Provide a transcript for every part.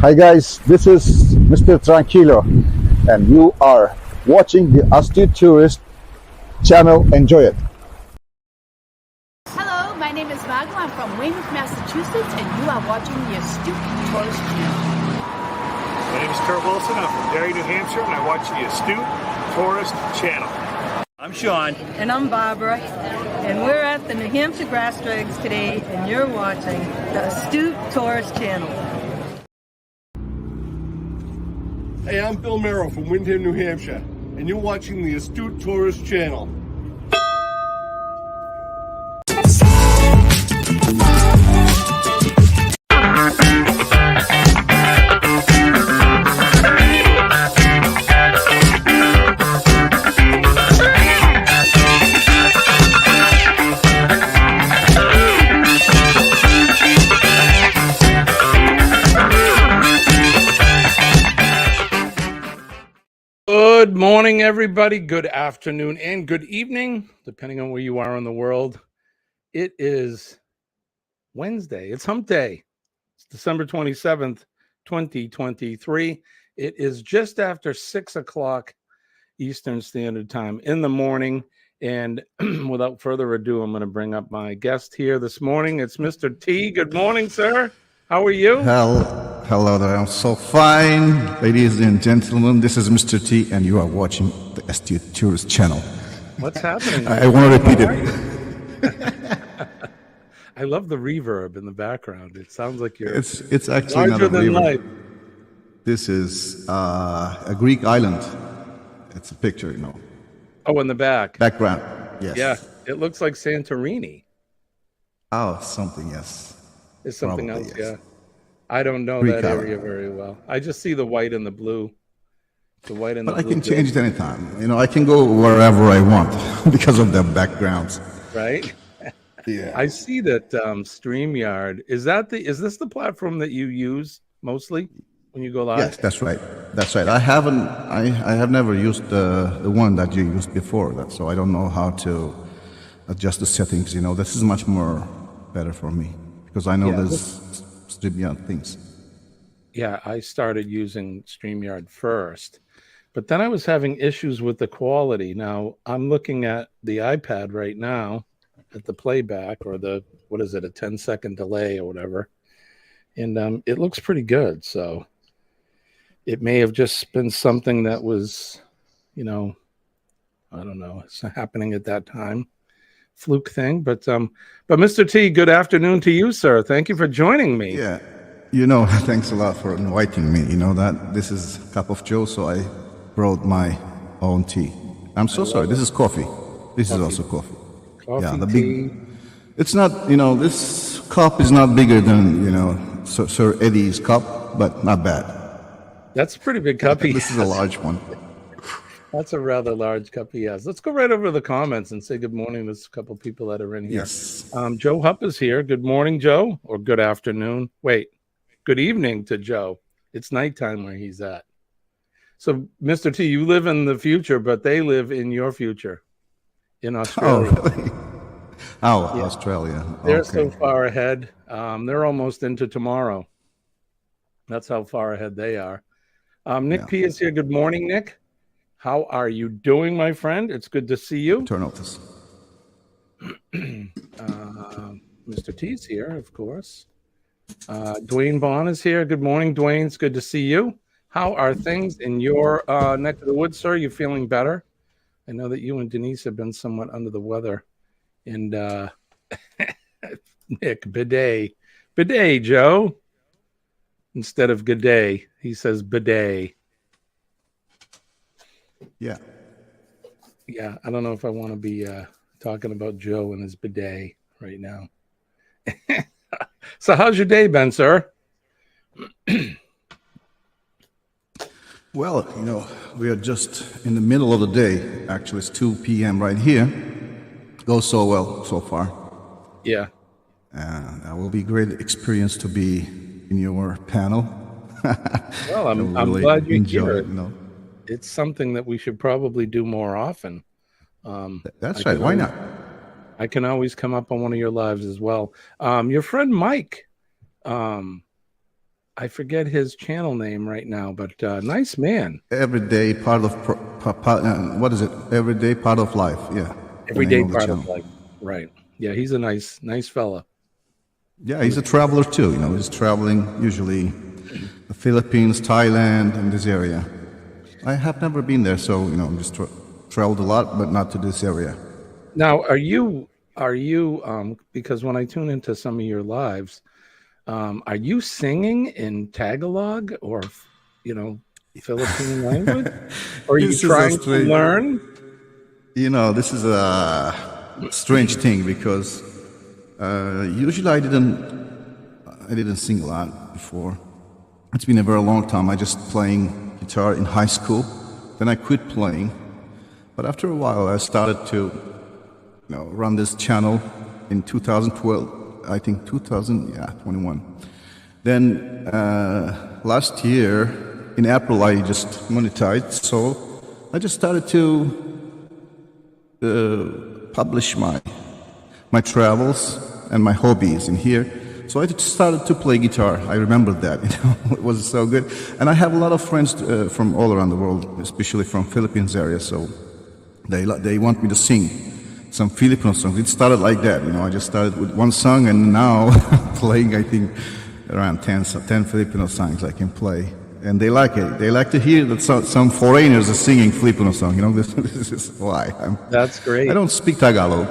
Hi guys, this is Mr. Tranquilo and you are watching the Astute Tourist channel. Enjoy it. Hello, my name is Magla. I'm from Weymouth, Massachusetts, and you are watching the Astute Tourist channel. My name is Kurt Wilson. I'm from Derry, New Hampshire, and I watch the Astute Tourist channel. I'm Sean. And I'm Barbara, and we're at the New Hampshire Grass Drags today, and you're watching the Astute Tourist channel. Hey, I'm Bill Merrill from Windham, New Hampshire, and you're watching the Astute Tourist channel. Good morning, everybody. Good afternoon and good evening, depending on where you are in the world. It is Wednesday. It's Hump Day. It's December 27th, 2023. It is just after 6 o'clock Eastern Standard Time in the morning. And without further ado, I'm going to bring up my guest here this morning. It's Mr. T. Good morning, sir. How are you? Hello there, I'm so fine. Ladies and gentlemen, this is Mr. T and you are watching the Astute Tourist channel. What's happening? I want to repeat it. I love the reverb in the background. It sounds like you're It's actually not larger a than river. life. This is a Greek island. It's a picture, you know. Oh, in the back. Background, yes. Yeah, it looks like Santorini. Oh, something, yes. Is something Probably, else, yes. yeah. I don't know Greek that island. area very well. I just see the white and the blue. The white and But the I blue. can change it anytime. You know, I can go wherever I want because of the backgrounds. Right? Yeah. I see that StreamYard. Is this the platform that you use mostly when you go live? Yes, that's right. That's right. I have never used the one that you used before. So I don't know how to adjust the settings. You know, this is much more better for me because I know Yeah, there's StreamYard things. Yeah, I started using StreamYard first, but then I was having issues with the quality. Now I'm looking at the iPad right now at the playback or the, what is it, a 10-second delay or whatever. And it looks pretty good. So it may have just been something that was, you know, I don't know, it's happening at that time. Fluke thing. But Mr. T, good afternoon to you, sir. Thank you for joining me. Yeah. You know, thanks a lot for inviting me. You know that this is a cup of joe, so I brought my own tea. I'm so sorry. This is coffee. This is also coffee. Coffee, the tea. It's not, you know, this cup is not bigger than, you know, Sir Eddie's cup, but not bad. That's a pretty big cup. This is a large one. That's a rather large cup he has. Let's go right over to the comments and say good morning. There's a couple people that are in here. Yes. Joe Hupp is here. Good morning, Joe, or good afternoon. Wait, good evening to Joe. It's nighttime where he's at. So, Mr. T, you live in the future, but they live in your future in Australia. Oh, really? Oh, yeah. Australia. They're so far ahead. They're almost into tomorrow. That's how far ahead they are. Nick P is here. Good morning, Nick. How are you doing, my friend? It's good to see you. Turn off this. Mr. T's here, of course. Dwayne Vaughn is here. Good morning, Dwayne. It's good to see you. How are things in your neck of the woods, sir? You feeling better? I know that you and Denise have been somewhat under the weather. And Nick, bidet. Bidet, Joe. Instead of good day, he says bidet. Yeah. Yeah, I don't know if I want to be talking about Joe and his bidet right now. So how's your day been, sir? Well, you know, we are just in the middle of the day. Actually, it's 2 p.m. right here. Goes so well so far. Yeah. That will be a great experience to be in your panel. Well, I'm really glad you enjoy hear it. it. You know. It's something that we should probably do more often. That's right. Why not? I can always come up on one of your lives as well. Your friend Mike I forget his channel name right now, but nice man. Everyday part of what is it? Everyday part of life. Yeah. The name Everyday of the part of channel. life. Right. Yeah, he's a nice fella. Yeah, he's a traveler too. You know, he's traveling usually the Philippines, Thailand, and this area. I have never been there, so you know, I'm just traveled a lot, but not to this area. Now, are you because when I tune into some of your lives, are you singing in Tagalog or Philippine language? Or are you This is a trying to strange, learn? you know, this is a strange thing because usually I didn't sing a lot before. It's been a very long time. I just playing guitar in high school. Then I quit playing. But after a while, I started to run this channel in 2012. I think 21. Then last year, in April, I just monetized. So I just started to publish my travels and my hobbies in here. So I just started to play guitar. I remembered that, it was so good. And I have a lot of friends from all around the world, especially from Philippines area. So they want me to sing some Filipino songs. It started like that, I just started with one song and now playing, I think, around 10 Filipino songs I can play. And they like it. They like to hear that some foreigners are singing Filipino song. This is why. That's great. I don't speak Tagalog,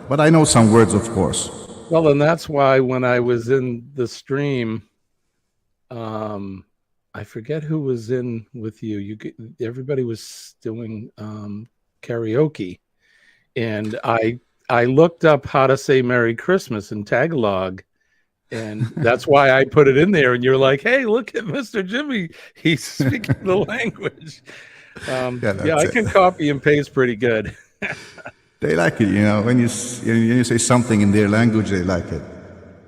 but I know some words, of course. Well, and that's why when I was in the stream, I forget who was in with you. Everybody was doing karaoke, and I looked up how to say Merry Christmas in Tagalog, and that's why I put it in there. And you're like, "Hey, look at Mr. Jimmy. He's speaking the language." I can copy and paste pretty good. They like it, when you say something in their language, they like it.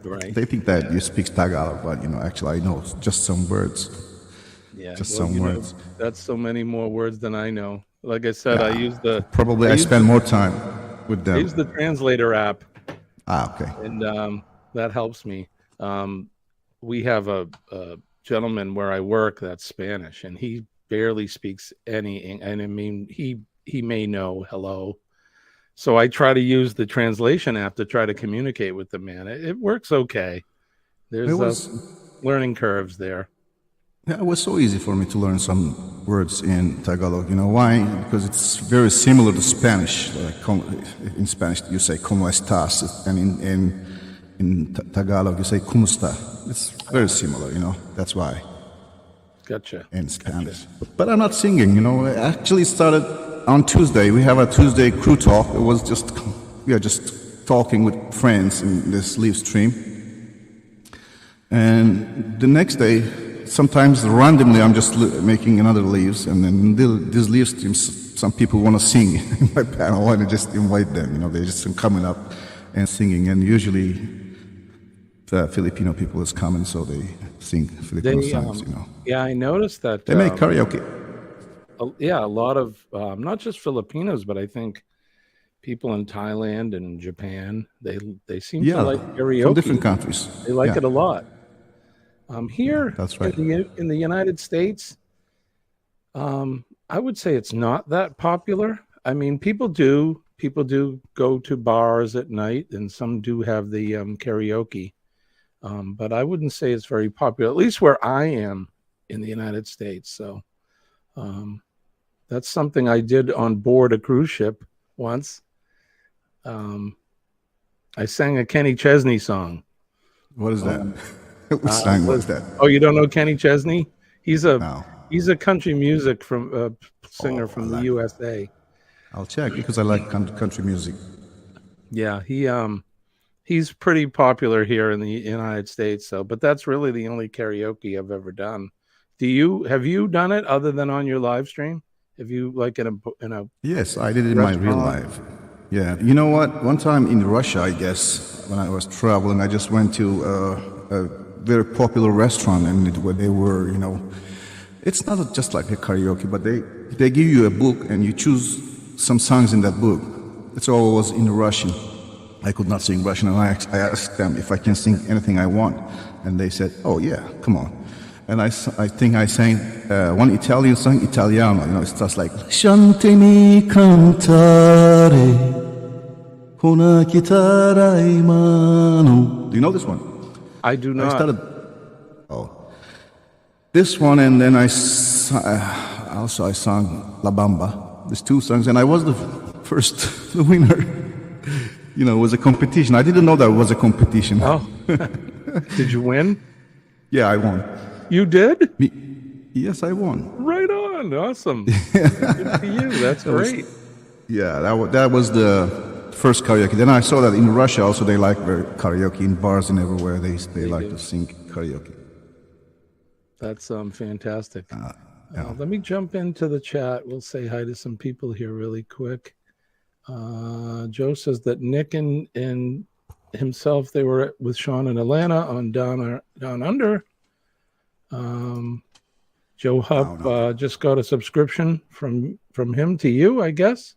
Right. They think that you speak Tagalog, but actually I know just some words. Yeah, just some words. That's so many more words than I know. Like I said, I use the I spend more time with them. I use the translator app. Okay. And that helps me. We have a gentleman where I work that's Spanish, and he barely speaks any. And I mean, he may know hello. So I try to use the translation app to try to communicate with the man. It works okay. There's learning curves there. Yeah, it was so easy for me to learn some words in Tagalog. You know why? Because it's very similar to Spanish. In Spanish, you say "Cómo estás," and in Tagalog, you say "Cómo It's very similar. That's why. Gotcha. In Spanish. Gotcha. But I'm not singing. I actually started on Tuesday. We have a Tuesday crew talk. It was we are just talking with friends in this live stream. And the next day, sometimes randomly, I'm just making another leaves, and then these live streams, some people want to sing in my panel, and I just invite them. They're just coming up and singing, and usually the Filipino people is coming, so they sing Filipino songs. Yeah, I noticed that they make karaoke. Yeah, a lot of not just Filipinos, but I think people in Thailand and Japan, they seem to like karaoke. From different countries. They like it a lot. Here, that's right. In the United States, I would say it's not that popular. I mean, people do go to bars at night, and some do have the karaoke. But I wouldn't say it's very popular, at least where I am in the United States. So that's something I did on board a cruise ship once. I sang a Kenny Chesney song. What is that? What song was that? Oh, you don't know Kenny Chesney? He's a country music singer from the USA. I'll check because I like country music. Yeah, he's pretty popular here in the United States. But that's really the only karaoke I've ever done. Have you done it other than on your live stream? Have you in a Yes, I did it in my real life. Yeah, you know what? One time in Russia, I guess, when I was traveling, I just went to a very popular restaurant, and where they were, it's not just like a karaoke, but they give you a book and you choose some songs in that book. It's always in Russian. I could not sing Russian, and I asked them if I can sing anything I want, and they said, "Oh yeah, come on." And I think I sang one Italian song, Italiano. You know, it starts like Lasciatemi cantare con una chitarra in mano. Do you know this one? I do I not. started. Oh, this one, and then I sung La Bamba. These two songs, and I was the first, the winner. You know, it was a competition. I didn't know that it was a competition. Oh, did you win? Yeah, I won. You did? Yes, I won. Right on. Awesome. Good for you. That's great. Yeah, that was the first karaoke. Then I saw that in Russia also they like karaoke in bars and everywhere they like to sing karaoke. That's fantastic. Yeah. Let me jump into the chat. We'll say hi to some people here really quick. Joe says that Nick and himself, they were with Sean in Atlanta on Down Under. Joe Hump just got a subscription from him to you, I guess.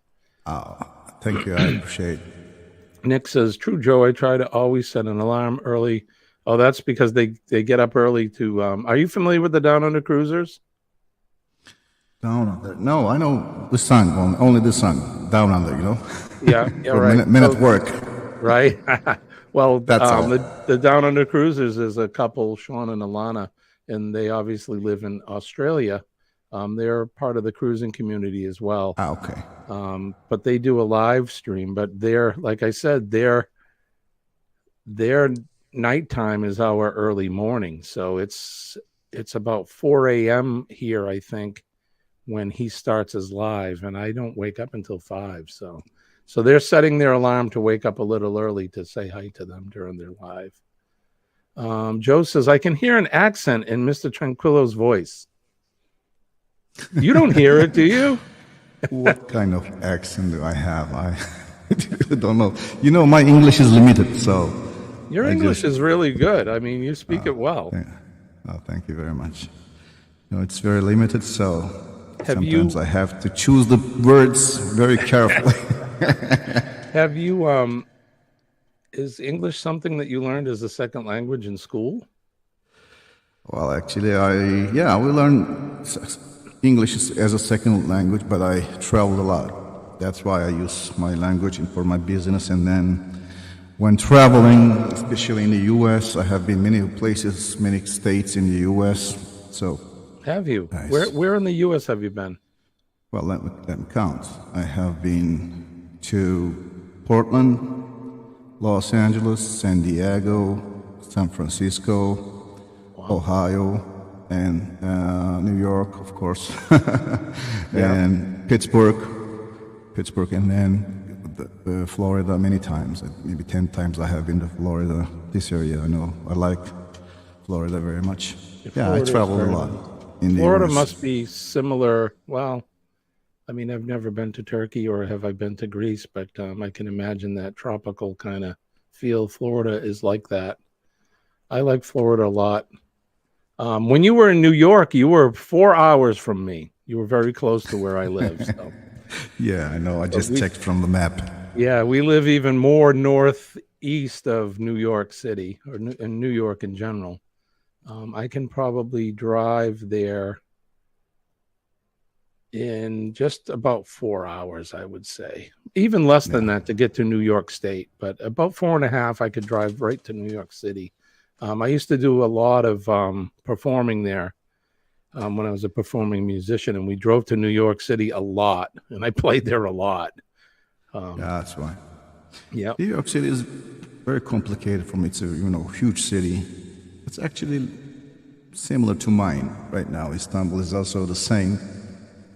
Thank you. I appreciate it. Nick says, true, Joe. I try to always set an alarm early. Oh, that's because they get up early to. Are you familiar with the Down Under Cruisers? Down Under. No, I know the song. Only the song. Down Under, you know? Yeah, right. Men at work. Right. Well, That's all. The Down Under Cruisers is a couple, Sean and Alana, and they obviously live in Australia. They're part of the cruising community as well. Okay. But they do a live stream. But they're, like I said, their nighttime is our early morning. So it's about 4 a.m. here, I think, when he starts his live, and I don't wake up until 5. So they're setting their alarm to wake up a little early to say hi to them during their live. Joe says, I can hear an accent in Mr. Tranquilo's voice. You don't hear it, do you? What kind of accent do I have? I don't know. You know, my English is limited, so. Your English is really good. I mean, you speak it well. Yeah. Oh, thank you very much. You know, it's very limited, so sometimes I have to choose the words very carefully. Have you, is English something that you learned as a second language in school? Well, actually, we learn English as a second language, but I traveled a lot. That's why I use my language for my business. And then when traveling, especially in the U.S., I have been many places, many states in the U.S. So, have you? Nice. Where in the U.S. have you been? Well, let me count. I have been to Portland, Los Angeles, San Diego, San Francisco, Ohio, and New York, of course, and Pittsburgh, and then Florida many times. Maybe 10 times I have been to Florida, this area. I know I like Florida very much. Yeah, I traveled a lot. Florida must be similar. Well, I mean, I've never been to Turkey, or have I been to Greece, but I can imagine that tropical kind of feel. Florida is like that. I like Florida a lot. When you were in New York, you were 4 hours from me. You were very close to where I live. So. Yeah, I know. I just checked from the map. Yeah, we live even more northeast of New York City, or in New York in general. I can probably drive there in just about 4 hours, I would say. Even less than that to get to New York State, but about 4.5, I could drive right to New York City. I used to do a lot of performing there when I was a performing musician, and we drove to New York City a lot, and I played there a lot. Yeah, that's why. Yeah, New York City is very complicated for me. It's a huge city. It's actually similar to mine right now. Istanbul is also the same.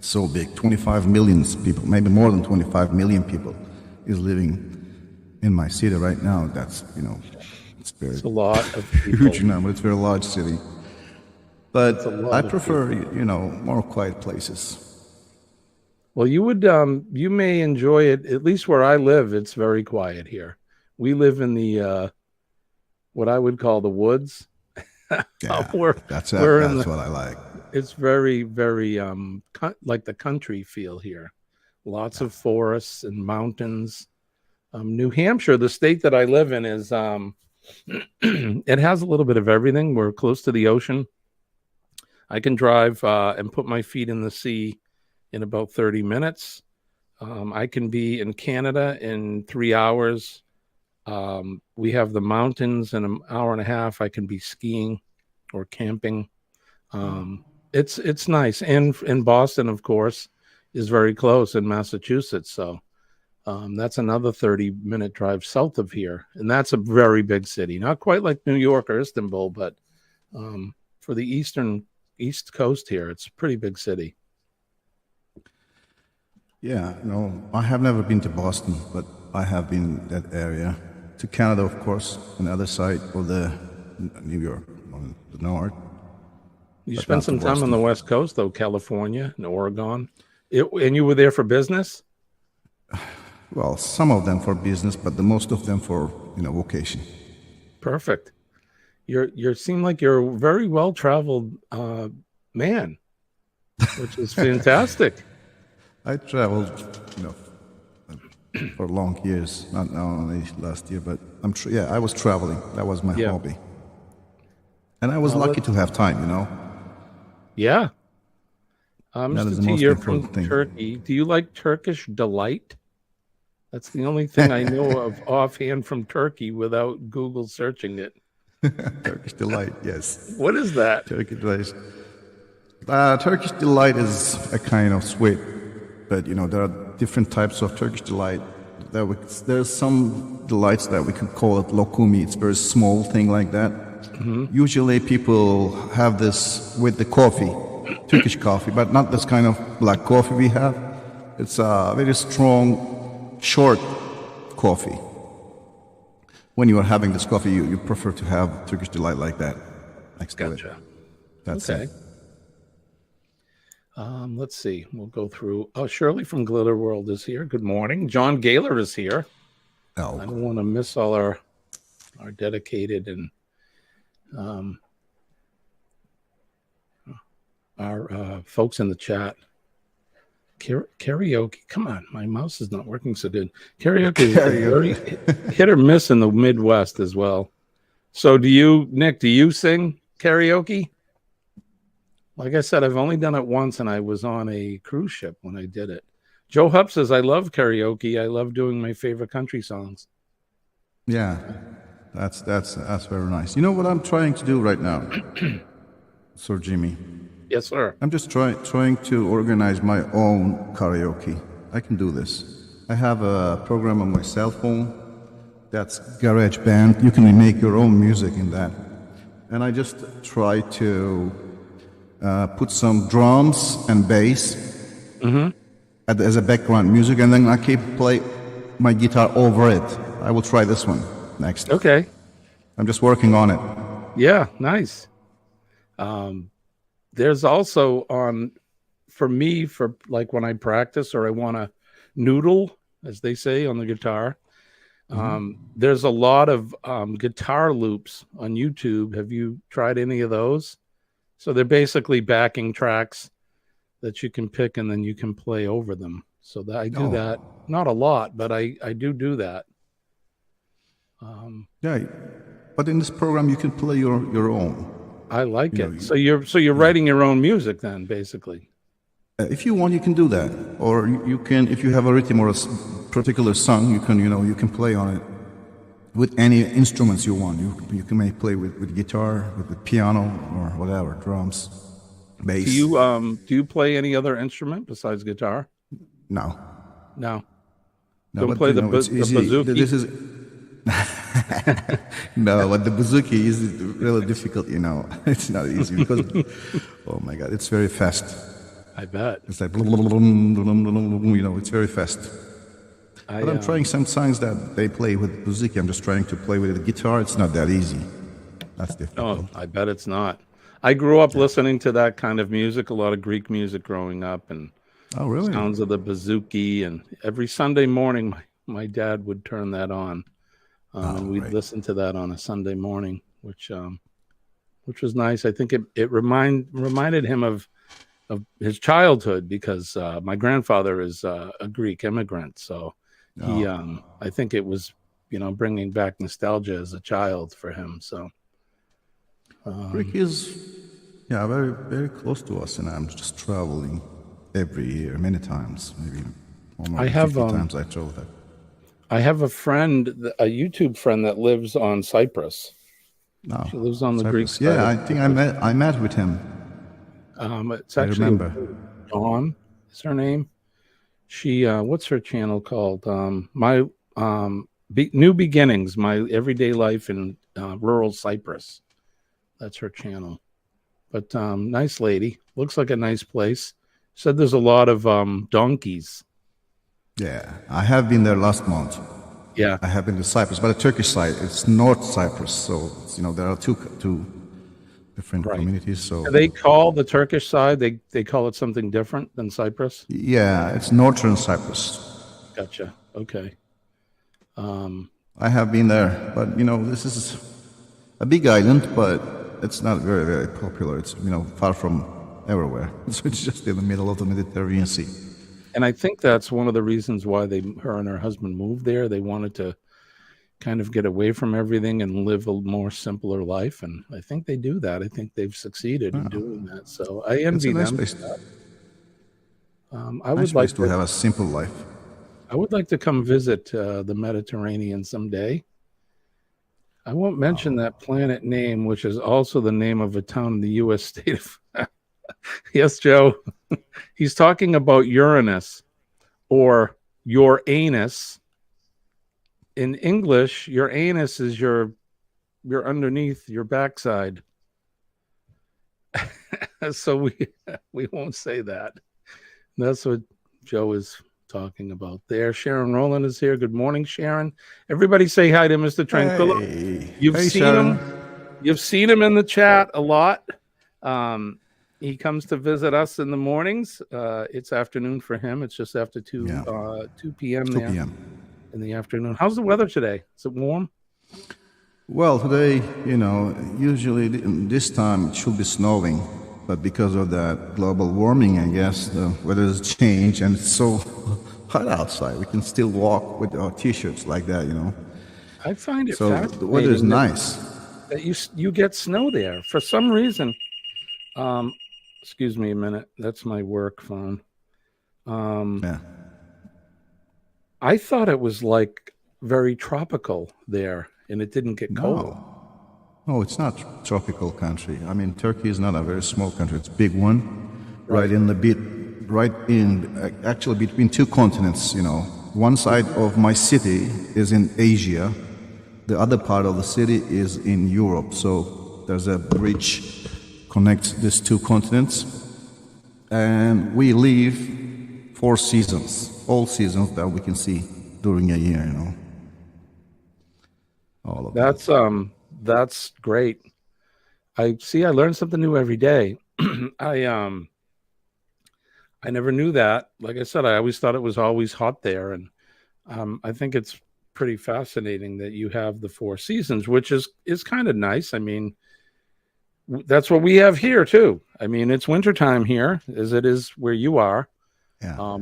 So big, 25 million people, maybe more than 25 million people is living in my city right now. That's, it's a lot of people. Huge number. It's a very large city. But I prefer, more quiet places. Well, you may enjoy it. At least where I live, it's very quiet here. We live in the, what I would call the woods. Yeah, that's what I like. It's very, very like the country feel here. Lots of forests and mountains. New Hampshire, the state that I live in, is it has a little bit of everything. We're close to the ocean. I can drive and put my feet in the sea in about 30 minutes. I can be in Canada in 3 hours. We have the mountains in an hour and a half. I can be skiing or camping. It's nice. And in Boston, of course, is very close in Massachusetts. So that's another 30-minute drive south of here. And that's a very big city. Not quite like New York or Istanbul, but for the East Coast here, it's a pretty big city. Yeah, no, I have never been to Boston, but I have been in that area. To Canada, of course, on the other side, or the New York, on the north. You But spent not some to time on the Boston. West Coast, though, California and Oregon. And you were there for business? Well, some of them for business, but the most of them for, vocation. Perfect. You seem like you're a very well-traveled man, which is fantastic. I traveled, for long years, not only last year, but I was traveling. That was my Yeah. hobby. And I was lucky to have time, Yeah. That Mr. is the T, most you're from important thing. Turkey. Do you like Turkish delight? That's the only thing I know of offhand from Turkey without Google searching it. Turkish delight, yes. What is that? Turkish delight. Turkish delight is a kind of sweet, but there are different types of Turkish delight. There's some delights that we could call it lokumi. It's a very small thing like that. Usually people have this with the coffee, Turkish coffee, but not this kind of black coffee we have. It's a very strong, short coffee. When you are having this coffee, you prefer to have Turkish delight like that next to it. Gotcha. That's Okay. it. Let's see. We'll go through. Oh, Shirley from Glitter World is here. Good morning. John Gaylor is here. Oh, I don't want to miss all our dedicated and our folks in the chat. Karaoke. Come on, my mouse is not working so good. Karaoke is very hit or miss in the Midwest as well. So Nick, do you sing karaoke? Like I said, I've only done it once, and I was on a cruise ship when I did it. Joe Hupp says, I love karaoke. I love doing my favorite country songs. yeah. That's very nice. You know what I'm trying to do right now, Sir Jimmy? Yes, sir. I'm just trying to organize my own karaoke. I can do this. I have a program on my cell phone that's GarageBand. You can make your own music in that. And I just try to put some drums and bass as a background music, and then I keep play my guitar over it. I will try this one next. Okay. I'm just working on it. Yeah, nice. There's also for me, for like when I practice or I want to noodle, as they say on the guitar, there's a lot of guitar loops on YouTube. Have you tried any of those? So they're basically backing tracks that you can pick and then you can play over them. So that I do that, not a lot, but I do that. Yeah, but in this program you can play your own. I like it. So you're writing your own music then, basically. If you want, you can do that, or you can, if you have a rhythm or a particular song, you can play on it with any instruments you want. You can may play with guitar, with the piano, or whatever, drums, bass. Do you play any other instrument besides guitar? No. No. No, Don't but, play the it's easy. bouzouki? This is no, but the bouzouki is really difficult. It's not easy because oh my God, it's very fast. I bet. It's like it's very fast. But I'm trying some songs that they play with bouzouki. I'm just trying to play with the guitar. It's not that easy. That's difficult. Oh, I bet it's not. I grew up listening to that kind of music, a lot of Greek music growing up, and Oh, really? sounds of the bouzouki. And every Sunday morning, my dad would turn that on, and we'd listen to that on a Sunday morning, which was nice. I think it reminded him of his childhood because my grandfather is a Greek immigrant, so he I think it was bringing back nostalgia as a child for him. So Greek is Yeah, very, very close to us, and I'm just traveling every year, many times, maybe almost I have 50 times I travel there. I have a friend, a YouTube friend that lives on Cyprus. No, She lives on the Greek Cyprus. side. Yeah, of I think Cyprus. I met with him. It's I actually remember. Dawn is her name. She what's her channel called? My New Beginnings, my everyday life in rural Cyprus. That's her channel. But nice lady. Looks like a nice place. Said there's a lot of donkeys. Yeah, I have been there last month. Yeah, I have been to Cyprus, but the Turkish side, it's North Cyprus, so it's, there are two different right. communities. So They call the Turkish side, they call it something different than Cyprus. yeah, it's Northern Cyprus. Gotcha. Okay. I have been there, but this is a big island, but it's not very, very popular. It's far from everywhere. So it's just in the middle of the Mediterranean Sea. And I think that's one of the reasons why her and her husband moved there. They wanted to kind of get away from everything and live a more simpler life. And I think they do that. I think they've succeeded in doing that. So I It's envy a nice them. place. I Nice would place like to have a simple life. I would like to come visit the Mediterranean someday. I won't mention that planet name, which is also the name of a town in the U.S. state of. Yes, Joe. He's talking about Uranus or your anus. In English, your anus is your underneath your backside. So we won't say that. That's what Joe is talking about there. Sharon Rowland is here. Good morning, Sharon. Everybody say hi to Mr. Tranquilo. Hey, You've hey, seen Sharon. him. You've seen him in the chat a lot. He comes to visit us in the mornings. It's afternoon for him. It's just after 2 p.m. 2 there p.m. in the afternoon. How's the weather today? Is it warm? Well, today, usually this time it should be snowing, but because of that global warming, I guess the weather has changed and it's so hot outside. We can still walk with our t-shirts like that, I find it So fascinating the weather is nice. that you get snow there for some reason. Excuse me a minute. That's my work phone. Yeah. I thought it was like very tropical there, and it didn't get cold. No, it's not tropical country. I mean, Turkey is not a very small country. It's a big one, actually between two continents. One side of my city is in Asia, the other part of the city is in Europe. So there's a bridge connects these two continents, and we live 4 seasons, all seasons that we can see during a year. All of that. That's great. I learned something new every day. I never knew that. Like I said, I always thought it was always hot there, and I think it's pretty fascinating that you have the 4 seasons, which is kind of nice. I mean, that's what we have here too. I mean, it's wintertime here as it is where you are. Yeah.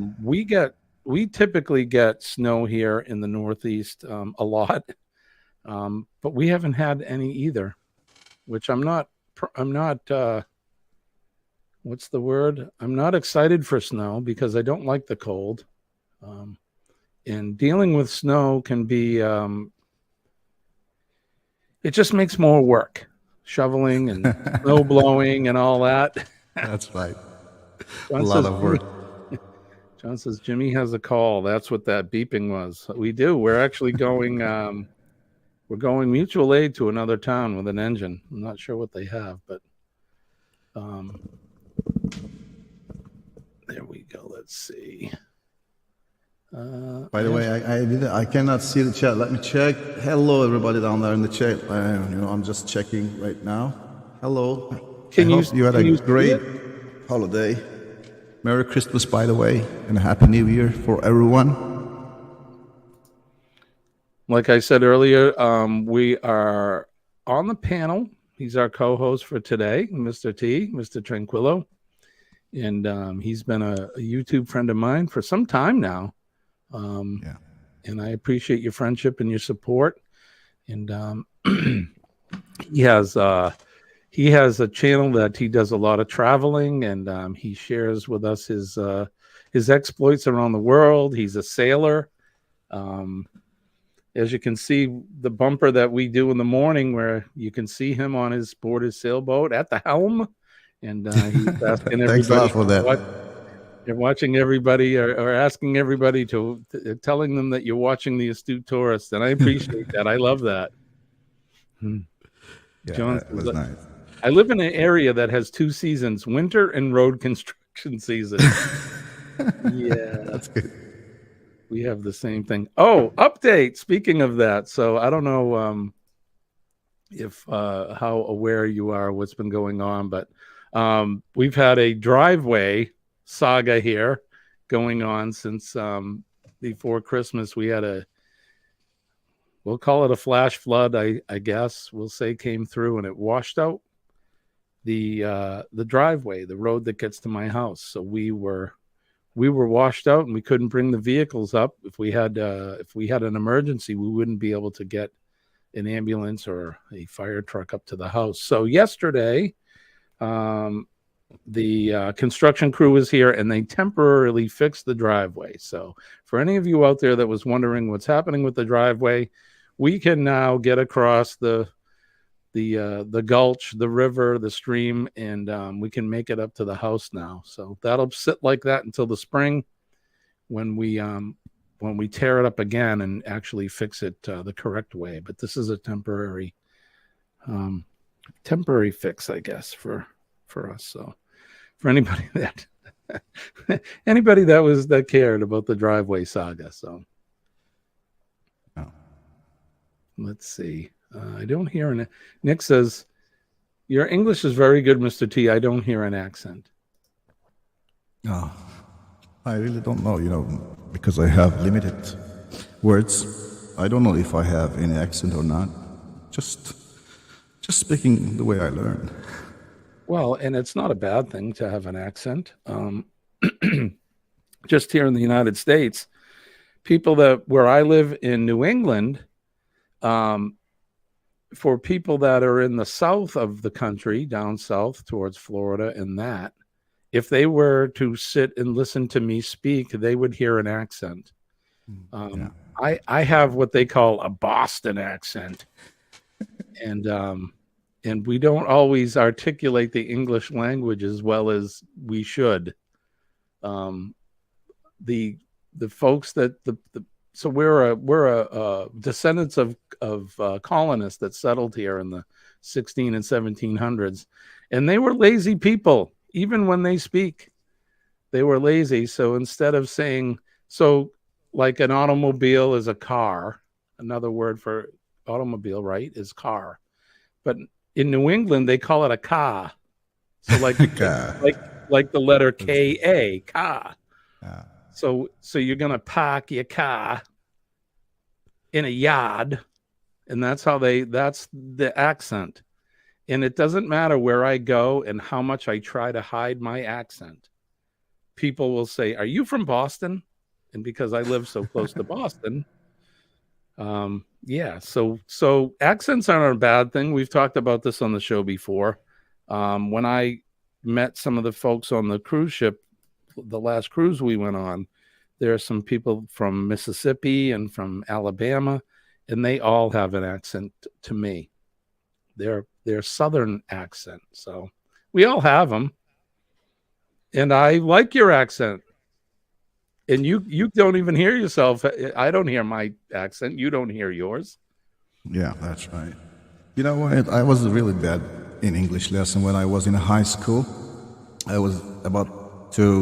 We typically get snow here in the Northeast a lot. But we haven't had any either, which I'm not what's the word? I'm not excited for snow because I don't like the cold. And dealing with snow can be, it just makes more work, shoveling and snow blowing and all that. That's right. John A lot of work. John says, Jimmy has a call. That's what that beeping was. We do. We're actually going, we're going mutual aid to another town with an engine. I'm not sure what they have, but there we go. Let's see. By the way, I cannot see the chat. Let me check. Hello, everybody down there in the chat. I'm just checking right now. Hello. I hope you had a great holiday. Merry Christmas, by the way, and a Happy New Year for everyone. Like I said earlier, we are on the panel. He's our co-host for today, Mr. T, Mr. Tranquilo. And he's been a YouTube friend of mine for some time now. And I appreciate your friendship and your support. And he he has a channel that he does a lot of traveling, and he shares with us his exploits around the world. He's a sailor. As you can see, the bumper that we do in the morning, where you can see him on his board his sailboat at the helm, and he's asking everybody. Thanks a lot for that. You're watching everybody, or asking everybody to telling them that you're watching The Astute Tourist, and I appreciate that. I love that. Yeah, John, that was nice. I live in an area that has 2 seasons, winter and road construction season. Yeah, That's good. we have the same thing. Oh, update. Speaking of that, so I don't know if how aware you are of what's been going on, but we've had a driveway saga here going on since before Christmas. We had we'll call it a flash flood, I guess we'll say, came through, and it washed out the driveway, the road that gets to my house. So we were washed out, and we couldn't bring the vehicles up. If we had an emergency, we wouldn't be able to get an ambulance or a fire truck up to the house. So yesterday, the construction crew was here, and they temporarily fixed the driveway. So for any of you out there that was wondering what's happening with the driveway, we can now get across the gulch, the river, the stream, and we can make it up to the house now. So that'll sit like that until the spring, when we tear it up again and actually fix it the correct way. But this is a temporary fix, I guess, for us. So for anybody that cared about the driveway saga. So let's see. I don't hear an. Nick says, "Your English is very good, Mr. T. I don't hear an accent." Oh, I really don't know, because I have limited words. I don't know if I have any accent or not. Just speaking the way I learn. Well, and it's not a bad thing to have an accent. Just here in the United States, people where I live in New England, for people that are in the south of the country, down south towards Florida and that, if they were to sit and listen to me speak, they would hear an accent. Yeah. I have what they call a Boston accent. And we don't always articulate the English language as well as we should. The folks that so we're descendants of colonists that settled here in the 16 and 1700s, and they were lazy people. Even when they speak, they were lazy. So instead of saying, like an automobile is a car, another word for automobile, right, is car. But in New England, they call it a car. So like like the letter K-A, car. So you're gonna park your car in a yard, and that's the accent. And it doesn't matter where I go and how much I try to hide my accent. People will say, "Are you from Boston?" And because I live so close to Boston, yeah. So accents aren't a bad thing. We've talked about this on the show before. When I met some of the folks on the cruise ship, the last cruise we went on, there are some people from Mississippi and from Alabama, and they all have an accent to me. They're Southern accent. So we all have them. And I like your accent. And you don't even hear yourself. I don't hear my accent. You don't hear yours. Yeah, that's right. You know what? I was really bad in English lesson when I was in high school. I was about to,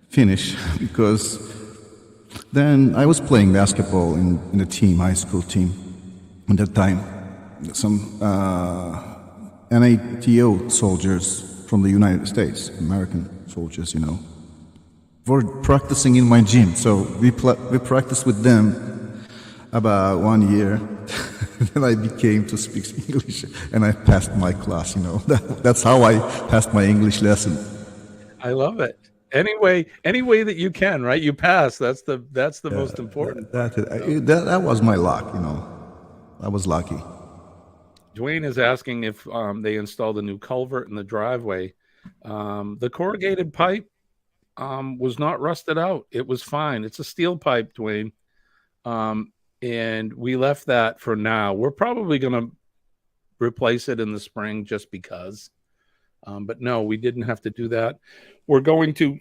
finish because then I was playing basketball in the team, high school team. At that time, some NATO soldiers from the United States, American soldiers, were practicing in my gym. So we practiced with them about 1 year. Then I became to speak English, and I passed my class. That's how I passed my English lesson. I love it. Any way that you can, right? You pass. That's the most important. That was my luck. I was lucky. Dwayne is asking if they installed a new culvert in the driveway. The corrugated pipe was not rusted out. It was fine. It's a steel pipe, Dwayne. And we left that for now. We're probably going to replace it in the spring just because. But no, we didn't have to do that. We're going to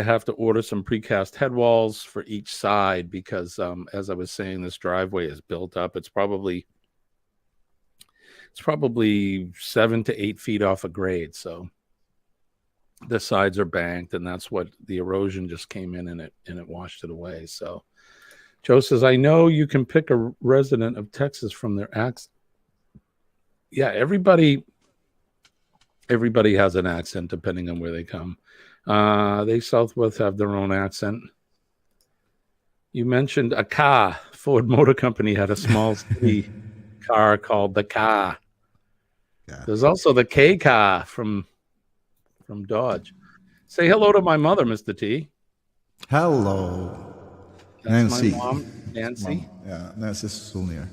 have to order some precast head walls for each side because, as I was saying, this driveway is built up. It's probably 7 to 8 feet off a grade. So the sides are banked, and that's what the erosion just came in and it washed it away. So Joe says, I know you can pick a resident of Texas from their accent. Yeah, everybody has an accent depending on where they come. They Southwest have their own accent. You mentioned a car. Ford Motor Company had a small city car called the car. Yeah. There's also the K car from Dodge. Say hello to my mother, Mr. T. Hello. That's Nancy. my mom, Nancy. Mom. Yeah, Nancy's still here.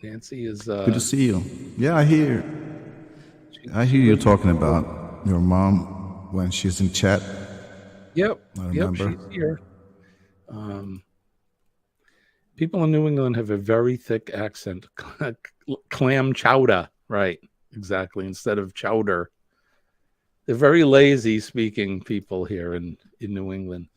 Nancy is good to see you. Yeah, I hear you talking about your mom when she's in chat. Yep. I remember. Yep, she's here. People in New England have a very thick accent. Clam chowder. Right. Exactly. Instead of chowder. They're very lazy speaking people here in New England.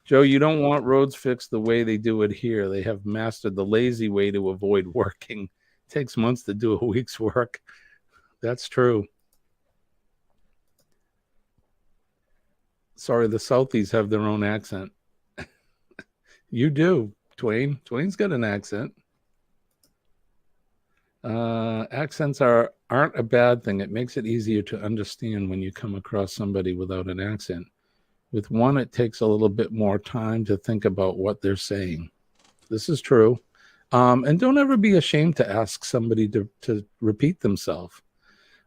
Joe, you don't want roads fixed the way they do it here. They have mastered the lazy way to avoid working. It takes months to do a week's work. That's true. Sorry, the Southies have their own accent. You do, Dwayne. Dwayne's got an accent. Accents aren't a bad thing. It makes it easier to understand when you come across somebody without an accent. With one, it takes a little bit more time to think about what they're saying. This is true. And don't ever be ashamed to ask somebody to repeat themselves.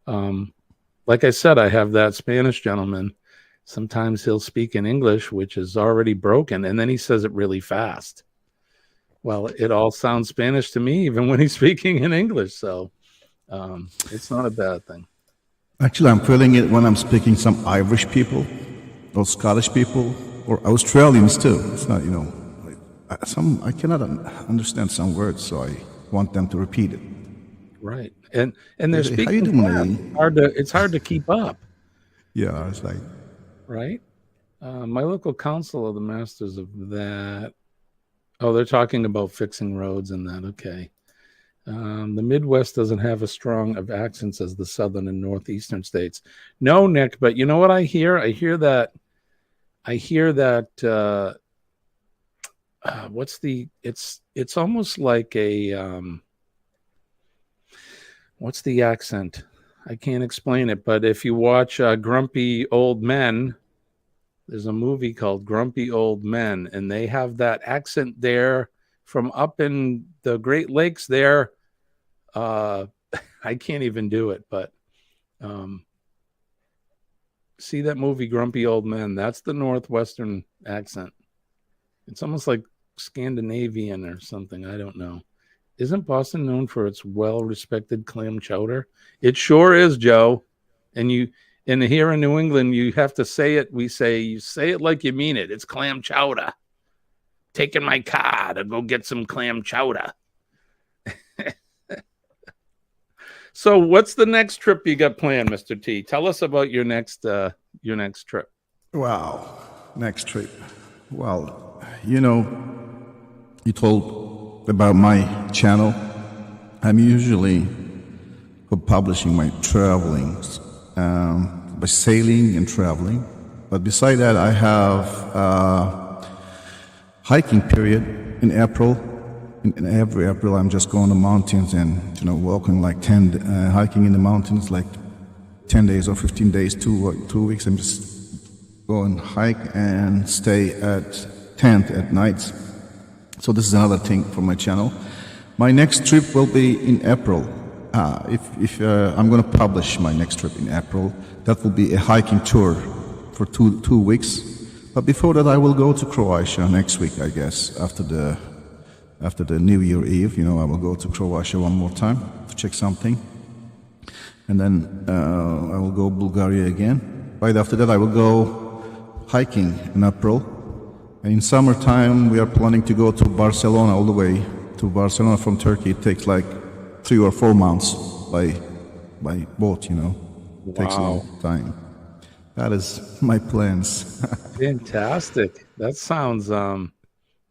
Like I said, I have that Spanish gentleman. Sometimes he'll speak in English, which is already broken, and then he says it really fast. Well, it all sounds Spanish to me, even when he's speaking in English. So it's not a bad thing. Actually, I'm feeling it when I'm speaking some Irish people or Scottish people or Australians too. It's not, I cannot understand some words, so I want them to repeat it. Right. And they're speaking. How you doing, it's hard to keep up. Yeah, it's like. Right. My local council of the masters of that. Oh, they're talking about fixing roads and that. Okay. The Midwest doesn't have as strong of accents as the southern and northeastern states. No, Nick, but you know what I hear? I hear that it's almost like a what's the accent? I can't explain it, but if you watch Grumpy Old Men, there's a movie called Grumpy Old Men, and they have that accent there from up in the Great Lakes there. I can't even do it, but see that movie Grumpy Old Men? That's the Northwestern accent. It's almost like Scandinavian or something. I don't know. Isn't Boston known for its well-respected clam chowder? It sure is, Joe. And here in New England, you have to say it. You say it like you mean it. It's clam chowder. Taking my car to go get some clam chowder. So what's the next trip you got planned, Mr. T? Tell us about your next trip. Wow. Next trip. Well, you told about my channel. I'm usually publishing my travelings by sailing and traveling. But beside that, I have a hiking period in April. In every April, I'm just going to mountains and walking like hiking in the mountains like 10 days or 15 days, 2 weeks. I'm just go and hike and stay at tent at night. So this is another thing for my channel. My next trip will be in April. If I'm going to publish my next trip in April, that will be a hiking tour for two weeks. But before that, I will go to Croatia next week, I guess, after the after the New Year Eve, I will go to Croatia one more time to check something. And then I will go Bulgaria again. Right after that, I will go hiking in April. And in summertime, we are planning to go to Barcelona all the way to Barcelona from Turkey. It takes like 3 or 4 months by boat, It takes a long time. That is my plans. Fantastic. That sounds, the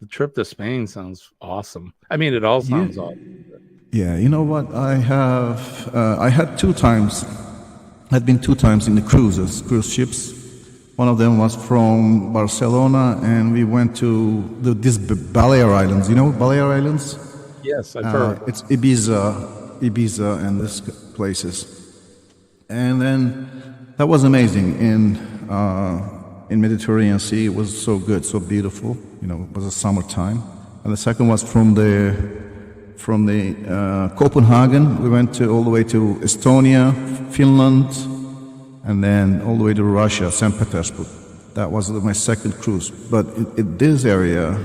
trip to Spain sounds awesome. I mean, it all sounds awesome. Yeah, you know what? I had 2 times. I'd been 2 times in the cruise ships. One of them was from Barcelona, and we went to these Balear Islands. You know Balear Islands? Yes, I've heard. It's Ibiza, and these places. And then that was amazing. In Mediterranean Sea, it was so good, so beautiful. It was a summertime. And the second was from the Copenhagen. We went all the way to Estonia, Finland, and then all the way to Russia, St. Petersburg. That was my second cruise. But in this area,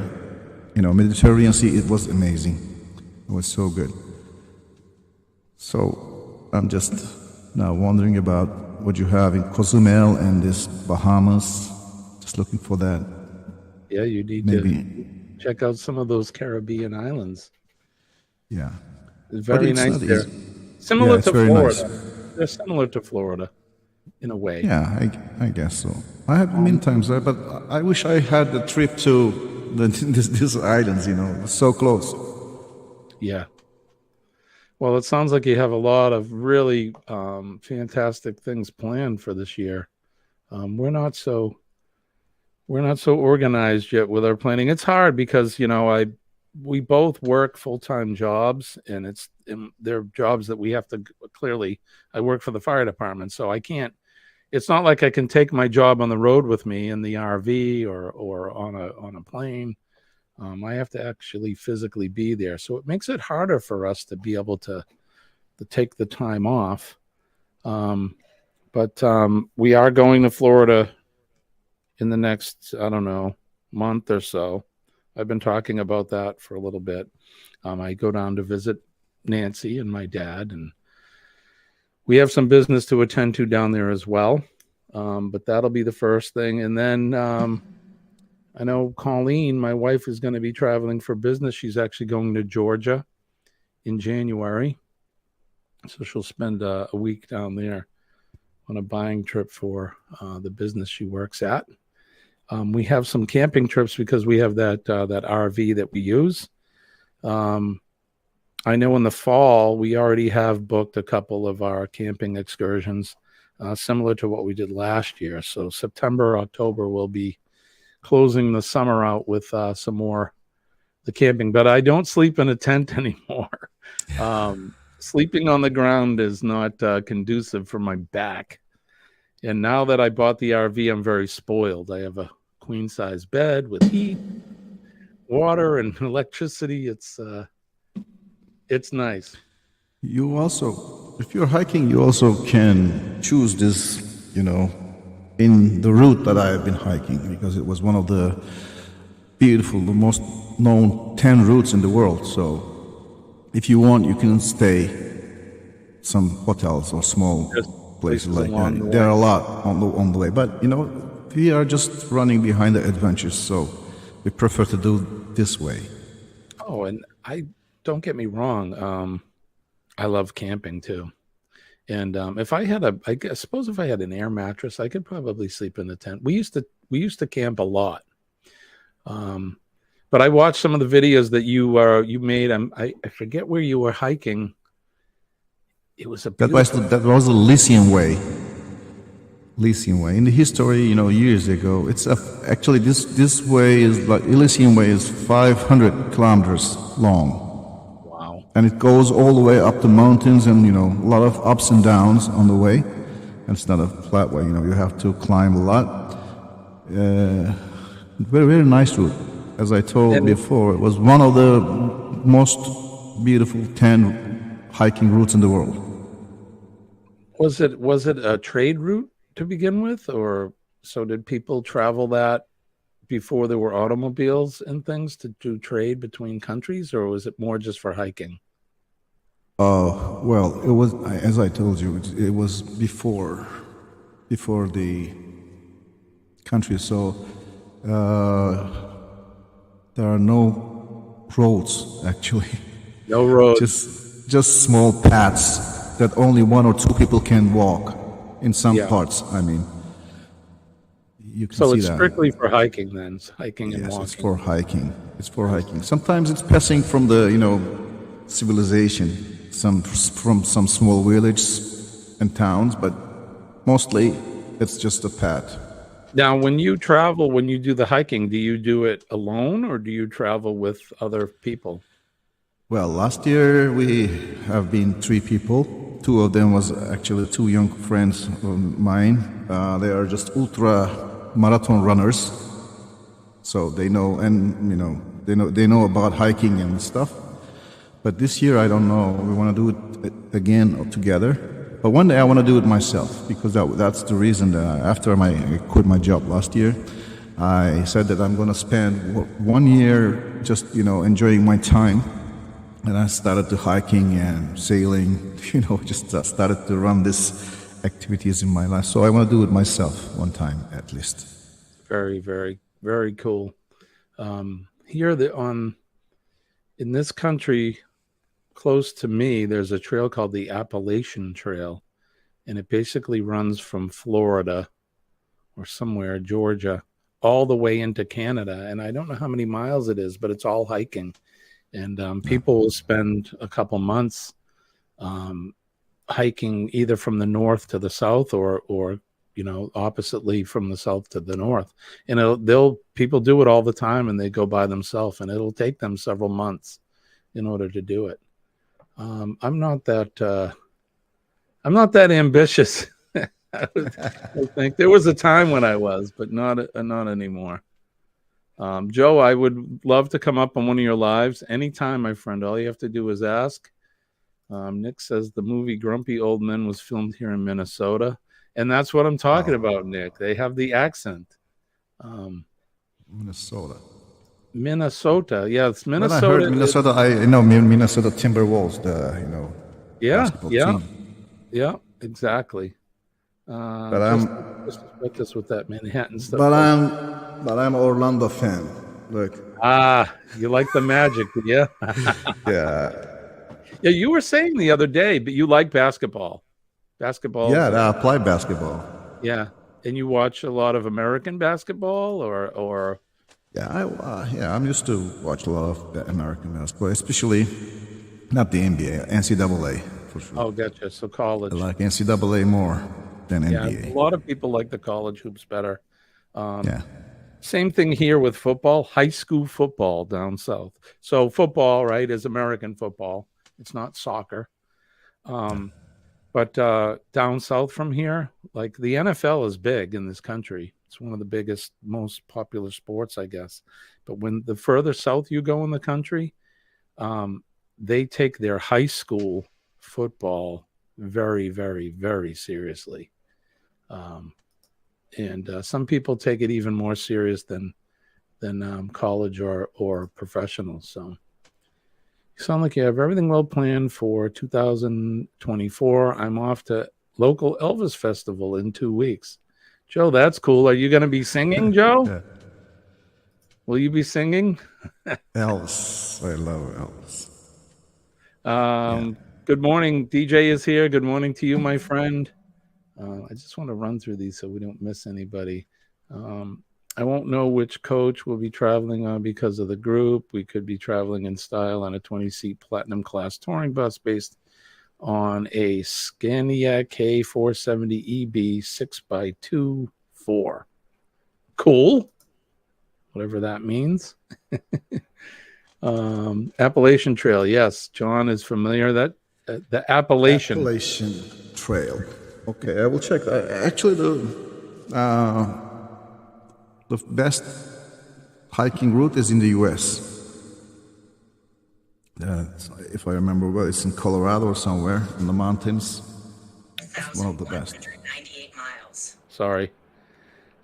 Mediterranean Sea, it was amazing. It was so good. So I'm just now wondering about what you have in Cozumel and this Bahamas. Just looking for that. Yeah, you need to check out some of those Caribbean islands. Yeah. It's very nice there. Similar to Florida. They're similar to Florida in a way. Yeah, I guess so. I have been times there, but I wish I had the trip to these islands, It was so close. Yeah. Well, it sounds like you have a lot of really fantastic things planned for this year. We're not so organized yet with our planning. It's hard because we both work full-time jobs, and they're jobs that we have to clearly. I work for the fire department, so I can't. It's not like I can take my job on the road with me in the RV or on a plane. I have to actually physically be there, so it makes it harder for us to be able to take the time off. But we are going to Florida in the next, I don't know, month or so. I've been talking about that for a little bit. I go down to visit Nancy and my dad, and we have some business to attend to down there as well. But that'll be the first thing. And then I know Colleen, my wife, is going to be traveling for business. She's actually going to Georgia in January. So she'll spend a week down there on a buying trip for the business she works at. We have some camping trips because we have that RV that we use. I know in the fall, we already have booked a couple of our camping excursions, similar to what we did last year. So September, October, we'll be closing the summer out with some more the camping. But I don't sleep in a tent anymore. Sleeping on the ground is not conducive for my back. And now that I bought the RV, I'm very spoiled. I have a queen-size bed with heat, water, and electricity. It's nice. You also, if you're hiking, you also can choose this, in the route that I have been hiking, because it was one of the beautiful, the most known 10 routes in the world. So if you want, you can stay some hotels or small places like that. There are a lot on the way, but we are just running behind the adventures, so we prefer to do this way. Oh, and don't get me wrong, I love camping too. And if I had I suppose if I had an air mattress, I could probably sleep in the tent. We used to camp a lot. But I watched some of the videos that you made. I forget where you were hiking. It was that was the Lycian Way. Lycian Way. In the history, years ago, it's actually this way is like Elysian Way is 500 kilometers long. Wow! And it goes all the way up the mountains, and a lot of ups and downs on the way. And it's not a flat way. You have to climb a lot. Very, very nice route. As I told before, it was one of the most beautiful 10 hiking routes in the world. Was it a trade route to begin with, or so did people travel that before there were automobiles and things to do trade between countries, or was it more just for hiking? Oh, well, it was, as I told you, it was before the country. So there are no roads actually. No roads. Just small paths that only one or two people can walk in some parts. I mean, you can So see it's that. strictly for hiking then, hiking and Yes, walking. it's for hiking. It's for hiking. Sometimes it's passing from the civilization, from some small villages and towns, but mostly it's just a path. Now, when you travel, when you do the hiking, do you do it alone or do you travel with other people? Well, last year we have been 3 people. 2 of them was actually 2 young friends of mine. They are just ultra marathon runners, so they know, and they know about hiking and stuff. But this year I don't know. We want to do it again together. But one day I want to do it myself, because that's the reason that after I quit my job last year, I said that I'm going to spend 1 year just enjoying my time. And I started to hiking and sailing, just started to run these activities in my life. So I want to do it myself one time at least. Very, very, very cool. Here in this country, close to me, there's a trail called the Appalachian Trail, and it basically runs from Florida or somewhere, Georgia, all the way into Canada. And I don't know how many miles it is, but it's all hiking. And people will spend a couple months hiking either from the north to the south or oppositely from the south to the north. And people do it all the time, and they go by themselves, and it'll take them several months in order to do it. I'm not that ambitious. I think there was a time when I was, but not anymore. Joe, I would love to come up on one of your lives anytime, my friend. All you have to do is ask. Nick says the movie Grumpy Old Men was filmed here in Minnesota. And that's what I'm talking about, Nick. They have the accent. Minnesota. Yeah, it's Minnesota. When I heard Minnesota, I know Minnesota Timberwolves, basketball team. Yeah, exactly. But I'm just put this with that Manhattan stuff. But I'm Orlando fan. Look. You like the Magic, yeah? Yeah. Yeah, you were saying the other day, but you like basketball. Yeah, I play basketball. Yeah, and you watch a lot of American basketball, or. Yeah, I'm used to watch a lot of American basketball, especially not the NBA, NCAA for sure. Oh, gotcha. So college. I like NCAA more than NBA. Yeah, a lot of people like the college hoops better. Same thing here with football, high school football down south. So football, right, is American football. It's not soccer. But down south from here, like the NFL is big in this country. It's one of the biggest, most popular sports, I guess. But when the further south you go in the country, they take their high school football very, very, very seriously. And some people take it even more serious than college or professional. So you sound like you have everything well planned for 2024. I'm off to local Elvis festival in 2 weeks. Joe, that's cool. Are you going to be singing, Joe? Yeah. Will you be singing? Elvis. I love Elvis. Good morning. DJ is here. Good morning to you, my friend. I just want to run through these so we don't miss anybody. I won't know which coach we'll be traveling on because of the group. We could be traveling in style on a 20-seat platinum class touring bus based on a Scania K470 EB 6x24. Cool. Whatever that means. Appalachian Trail. Yes, John is familiar. That the Appalachian Trail. Okay, I will check. Actually, the best hiking route is in the U.S. If I remember well, it's in Colorado or somewhere in the mountains. It's one of the best. 98 miles. Sorry.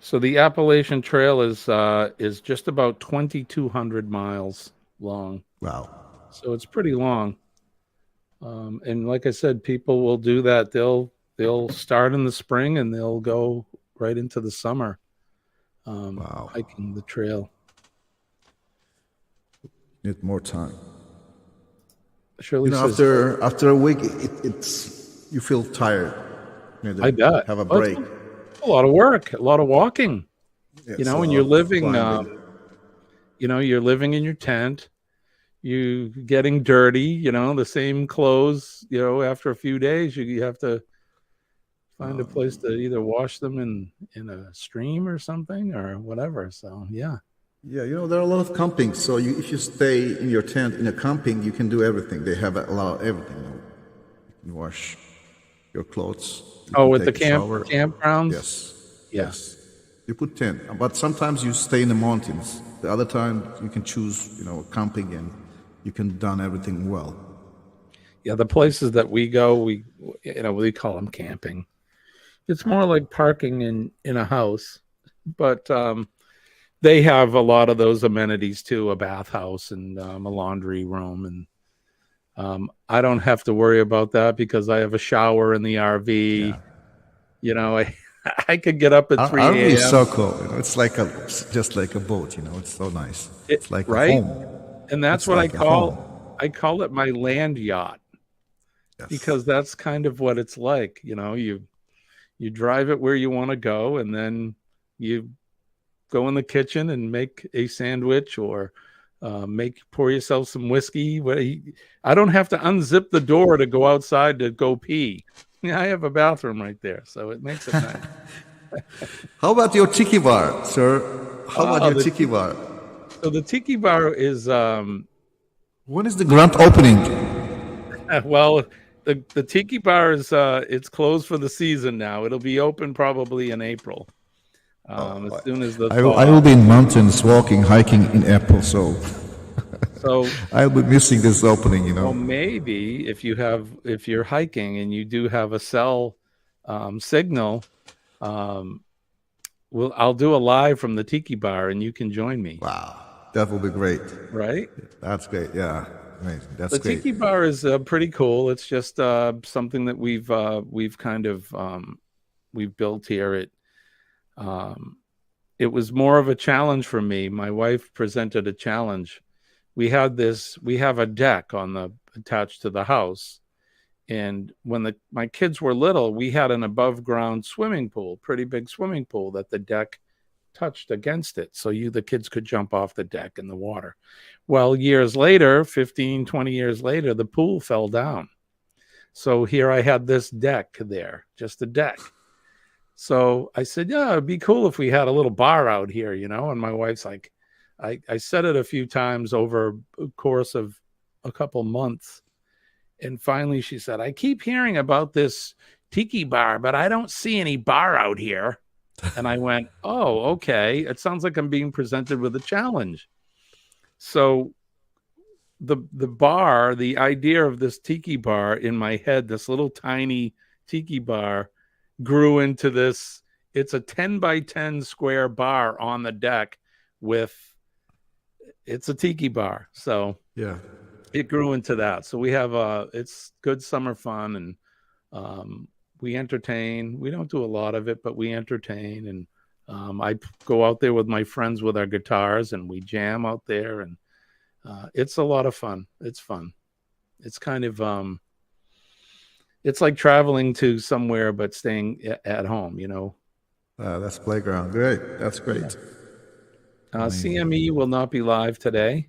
So the Appalachian Trail is just about 2,200 miles long. Wow. So it's pretty long. And like I said, people will do that. They'll start in the spring and they'll go right into the summer, Wow. hiking the trail. Need more time. Shirley says, After a week, it's you feel tired. You need to I bet. have a Well, break. it's a lot of work, a lot of walking. Yes, When you're living, climbing. you're living in your tent, you getting dirty, the same clothes, after a few days, you have to find a place to either wash them in a stream or something or whatever. So, yeah. Yeah, there are a lot of camping. So if you stay in your tent in a camping, you can do everything. They have a lot of everything. You can wash your clothes. You can With the take a shower. campgrounds? Yes. Yeah. Yes. You put tent, but sometimes you stay in the mountains. The other time you can choose, camping, and you can done everything well. Yeah, the places that we go, we call them camping. It's more like parking in a house, but they have a lot of those amenities too, a bathhouse and a laundry room. And I don't have to worry about that because I have a shower in the RV. Yeah. I could get up at 3 RV a.m. is so cool. It's just like a boat. It's so nice. It's like right? a home. And that's It's what like a home. I call it my land yacht. Yes. Because that's kind of what it's like. You drive it where you want to go, and then you go in the kitchen and make a sandwich or pour yourself some whiskey. I don't have to unzip the door to go outside to go pee. I have a bathroom right there, so it makes it nice. How about your tiki bar, sir? How about your tiki bar? So the tiki bar is When is the grand opening? well, the tiki bar is it's closed for the season now. It'll be open probably in April. As soon as the I will be in mountains walking, hiking in April, so I'll be missing this opening, Well, maybe if you're hiking and you do have a cell signal, I'll do a live from the tiki bar and you can join me. Wow, that will be great. Right? That's great. Yeah, amazing. That's The great. tiki bar is pretty cool. It's just something that we've kind of we've built here. It was more of a challenge for me. My wife presented a challenge. We have a deck attached to the house. And when my kids were little, we had an above ground swimming pool, pretty big swimming pool that the deck touched against it. So the kids could jump off the deck in the water. Well, years later, 15, 20 years later, the pool fell down. So here I had this deck there, just a deck. So I said, yeah, it'd be cool if we had a little bar out here, and my wife's like, I said it a few times over a course of a couple months. And finally she said, I keep hearing about this tiki bar, but I don't see any bar out here. And I went, oh, okay. It sounds like I'm being presented with a challenge. So the bar, the idea of this tiki bar in my head, this little tiny tiki bar grew into this. It's a 10 by 10 square bar on the deck it's a tiki bar. So Yeah. it grew into that. So we have it's good summer fun, and we entertain. We don't do a lot of it, but we entertain. And I go out there with my friends with our guitars, and we jam out there, and it's a lot of fun. It's fun. It's kind of it's like traveling to somewhere but staying at home. That's playground. Great. That's great. CME will not be live today.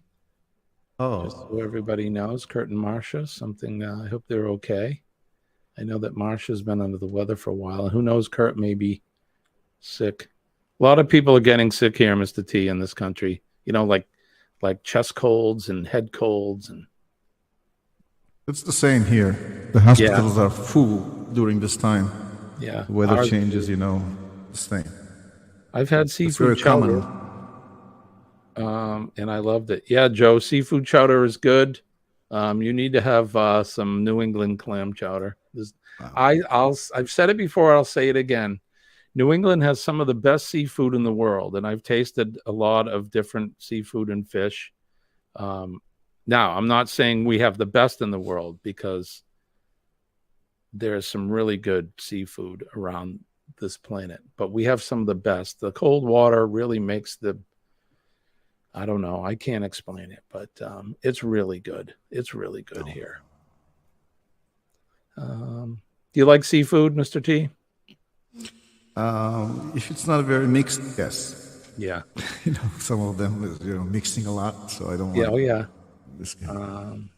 Oh, Just so everybody knows, Kurt and Marcia, something, I hope they're okay. I know that Marcia's been under the weather for a while. Who knows, Kurt may be sick. A lot of people are getting sick here, Mr. T, in this country. Like chest colds and head colds. And it's the same here. The hospitals are full during this time. Yeah. The weather changes, this thing. I've had It's seafood very chowder. common. And I loved it. Yeah, Joe, seafood chowder is good. You need to have some New England clam chowder. I've said it before. I'll say it again. New England has some of the best seafood in the world, and I've tasted a lot of different seafood and fish. Now, I'm not saying we have the best in the world, because there's some really good seafood around this planet, but we have some of the best. The cold water really makes I don't know, I can't explain it, but it's really good. It's really good here. Do you like seafood, Mr. T? If it's not very mixed, yes. Yeah. Some of them is mixing a lot, so I don't Yeah. want Oh, yeah. this kind.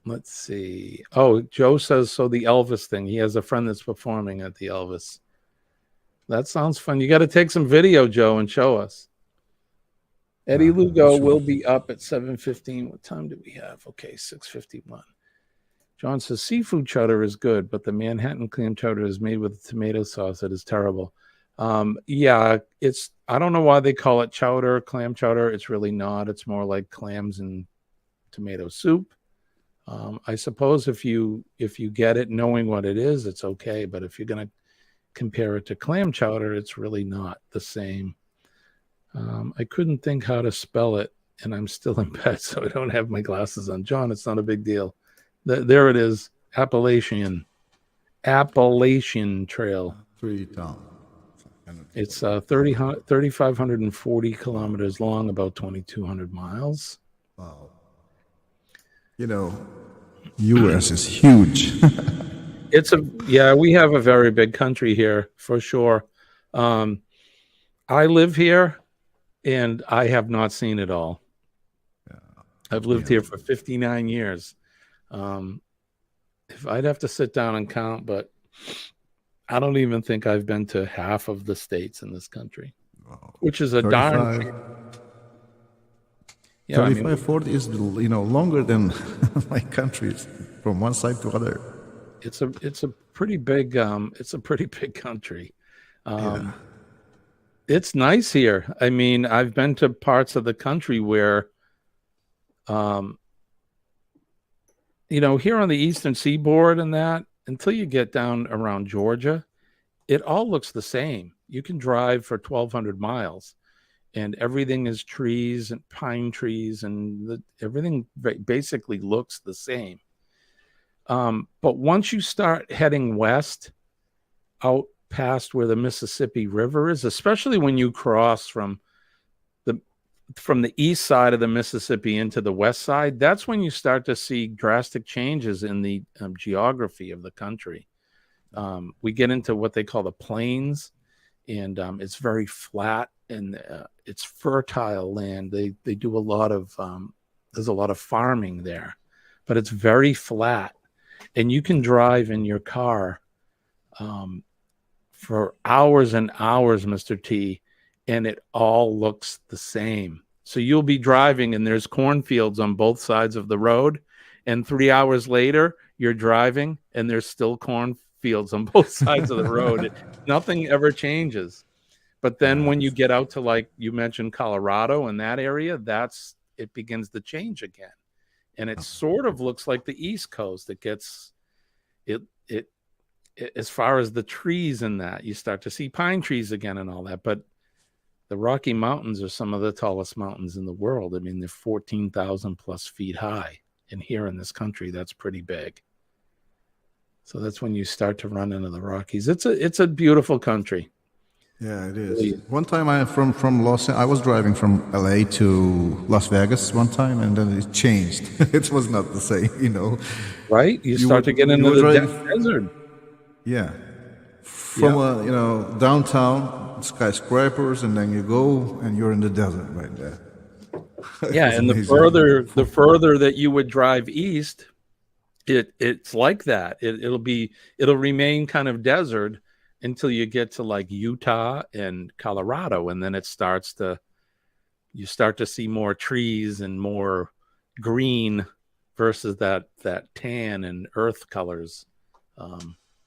Let's see. Oh, Joe says, so the Elvis thing. He has a friend that's performing at the Elvis. That sounds fun. You got to take some video, Joe, and show us. Eddie Lugo will be up at 7:15. What time do we have? Okay, 6:51. John says, seafood chowder is good, but the Manhattan clam chowder is made with tomato sauce. It is terrible. Yeah, I don't know why they call it chowder, clam chowder. It's really not. It's more like clams and tomato soup. I suppose if you get it knowing what it is, it's okay. But if you're going to compare it to clam chowder, it's really not the same. I couldn't think how to spell it, and I'm still in bed, so I don't have my glasses on. John, it's not a big deal. There it is. Appalachian Trail. 3 down. It's 3,540 kilometers long, about 2,200 miles. Wow. U.S. is huge. We have a very big country here for sure. I live here, and I have not seen it all. Yeah. I've lived here for 59 years. If I'd have to sit down and count, but I don't even think I've been to half of the states in this country, which is a darn. Yeah, 40 is longer than my countries from one side to other. It's a pretty big country. It's nice here. I mean, I've been to parts of the country where here on the eastern seaboard and that, until you get down around Georgia, it all looks the same. You can drive for 1,200 miles and everything is trees and pine trees, and everything basically looks the same. But once you start heading west out past where the Mississippi River is, especially when you cross from the east side of the Mississippi into the west side, that's when you start to see drastic changes in the geography of the country. We get into what they call the plains, and it's very flat, and it's fertile land. They do a lot of there's a lot of farming there, but it's very flat, and you can drive in your car for hours and hours, Mr. T, and it all looks the same. So you'll be driving and there's cornfields on both sides of the road, and 3 hours later you're driving and there's still cornfields on both sides of the road. Nothing ever changes. But then when you get out to, like you mentioned, Colorado and that area, it begins to change again. And it sort of looks like the East Coast. It gets as far as the trees and that, you start to see pine trees again and all that. But the Rocky Mountains are some of the tallest mountains in the world. I mean, they're 14,000 plus feet high. And here in this country, that's pretty big. So that's when you start to run into the Rockies. It's a beautiful country. Yeah, it is. One time I was driving from LA to Las Vegas one time, and then it changed. It was not the same, Right? You start to get into the desert. Yeah. From downtown skyscrapers, and then you go and you're in the desert right there. Yeah, and the further that you would drive east, it's like that. It'll remain kind of desert until you get to like Utah and Colorado, and then you start to see more trees and more green versus that tan and earth colors.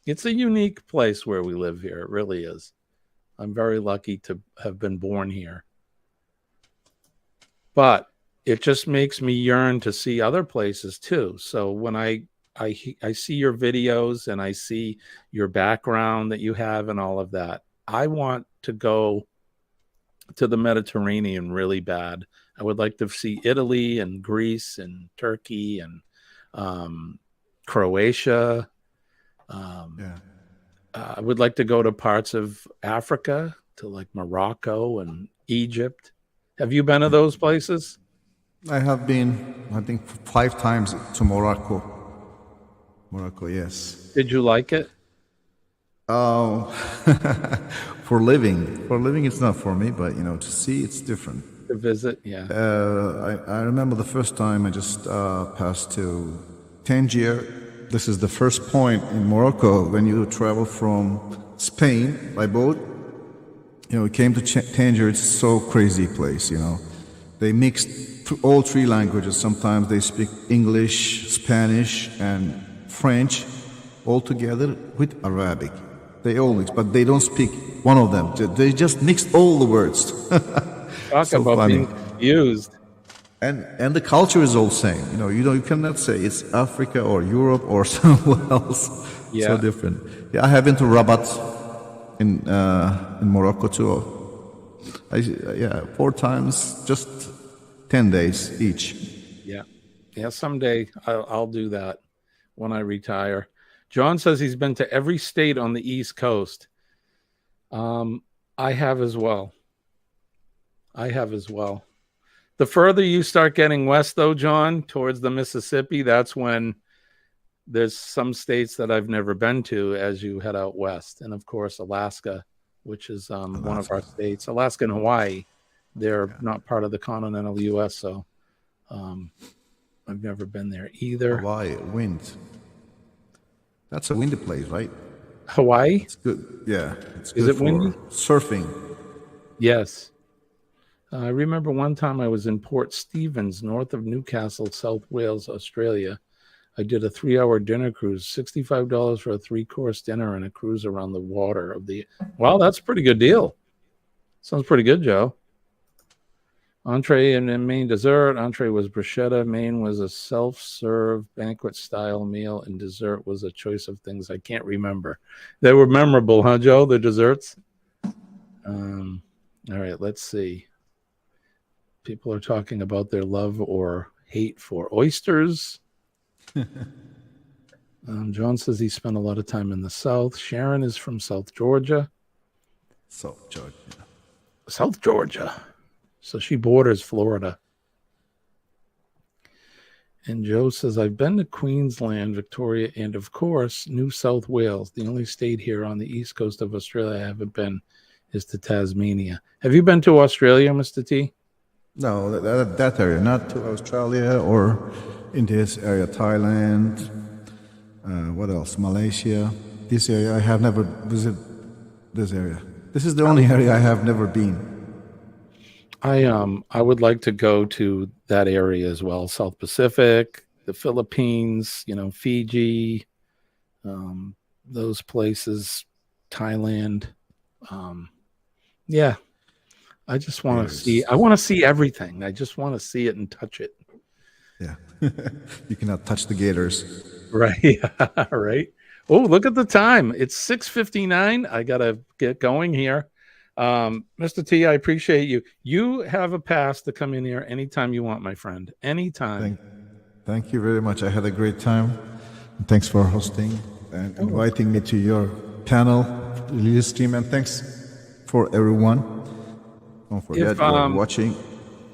It's a unique place where we live here. It really is. I'm very lucky to have been born here. But it just makes me yearn to see other places too. So when I see your videos and I see your background that you have and all of that, I want to go to the Mediterranean really bad. I would like to see Italy and Greece and Turkey and Croatia. Yeah. I would like to go to parts of Africa, to like Morocco and Egypt. Have you been to those places? I have been, I think, 5 times to Morocco. Morocco, yes. Did you like it? Oh, for living, it's not for me. But to see, it's different. To visit, yeah. I remember the first time I just passed to Tangier. This is the first point in Morocco when you travel from Spain by boat. We came to Tangier. It's so crazy place. They mixed all 3 languages. Sometimes they speak English, Spanish, and French all together with Arabic. They all mix, but they don't speak one of them. They just mixed all the words. Talk So about funny. being confused. And the culture is all same. You cannot say it's Africa or Europe or somewhere else. Yeah. So different. Yeah, I have been to Rabat in Morocco too. 4 times, just 10 days each. Yeah. Someday I'll do that when I retire. John says he's been to every state on the East Coast. I have as well. The further you start getting west, though, John, towards the Mississippi, that's when there's some states that I've never been to as you head out west. And, of course, Alaska, which is one of our states. Alaska and Hawaii, they're not part of the continental U.S., so I've never been there either. Hawaii, wind. That's a windy place, right? Hawaii? It's good. Yeah. It's Is good it for windy? surfing. Yes. I remember one time I was in Port Stephens, north of Newcastle, South Wales, Australia. I did a 3-hour dinner cruise, $65 for a 3-course dinner and a cruise around the water of the. Wow, that's a pretty good deal. Sounds pretty good, Joe. Entree and main dessert. Entree was bruschetta. Main was a self-serve banquet-style meal, and dessert was a choice of things I can't remember. They were memorable, huh, Joe? The desserts. All right, let's see. People are talking about their love or hate for oysters. John says he spent a lot of time in the South. Sharon is from South Georgia. South Georgia. South Georgia. So she borders Florida. And Joe says, I've been to Queensland, Victoria, and of course, New South Wales. The only state here on the east coast of Australia I haven't been is to Tasmania. Have you been to Australia, Mr. T? No, that area, not to Australia or in this area, Thailand. What else? Malaysia. This area, I have never visited this area. This is the only area I have never been. I would like to go to that area as well. South Pacific, the Philippines, Fiji, those places, Thailand. Yeah. I just want to see. I want to see everything. I just want to see it and touch it. Yeah. You cannot touch the gators. Right. Right. Oh, look at the time. It's 6:59. I got to get going here. Mr. T, I appreciate you. You have a pass to come in here anytime you want, my friend. Anytime. Thank you very much. I had a great time. And thanks for hosting and inviting me to your panel, release stream, and thanks for everyone. Don't forget, you're watching.